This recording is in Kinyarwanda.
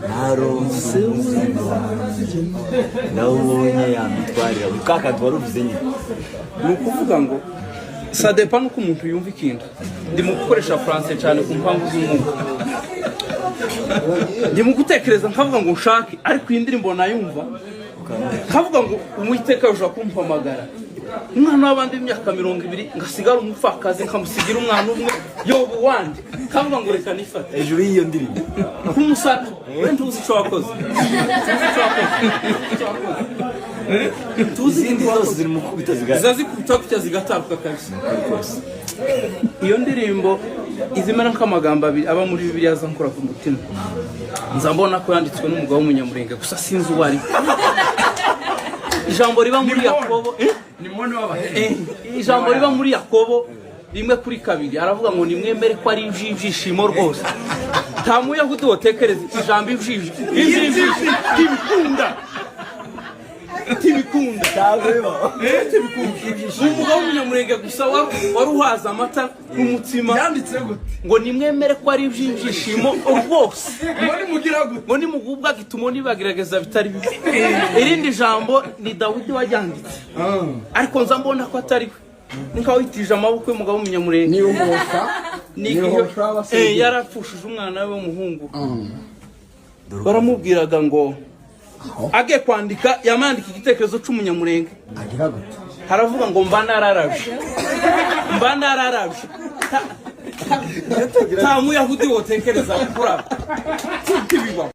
naronse nawubonye yamitwarira ukakati waruvuze nyine ni ukuvuga ngo ça dépend nuko umuntu yumva ikintu ndi mu gukoresha français cyane ku mpamvu z'umwuka ndi mu gutekereza nkavuga ngo nshake ariko iyi ndirimbo nayumva nkavuga ngo umwiteka ushaka kumpamagara umwana w'abandi b'imyaka 20 ngasigara umupfakazi nkamusigira umwana umwe yobu wandi kavuga ngo reka nifate hejuru y'iyo ndirimbo nk'umusaka wenda uzi icyo wakoze tuzi indi zose ziri mu kubita zikubita kutya zigataruka kabisa iyo ndirimbo izimera nk'amagambo abiri aba muri Bibiliya zankora ku mutima nzambona ko yanditswe n'umugabo w'umunyamurenge gusa sinzi uwari ijambo riba muri Yakobo ijambo riba muri Yakobo 1:2 aravuga ngo nimwemere ko ari ibyishimo rwose nta muyahudi wotekereza ijambo ibyishimo tibikunda umugabo w'umunyamurenge gusa waruhaza amata n'umutima yanditse gute ngo nimwemere ko ari ibyishimo rwose ngo nimugubwa gitumo nibagerageza bitari bibi irindi jambo ni Dawidi wajyanditse ariko nza mbona ko atari nkawitije amaboko y'umugabo w'umunyamurenge ni umuhosha yarapfushije umwana we w'umuhungu baramubwiraga ngo age kwandika yamandika igitekerezo cy'umunyamurenge agira gute haravuga ngo mba nararabye nta muyahudi wotekereza kuraba tibiba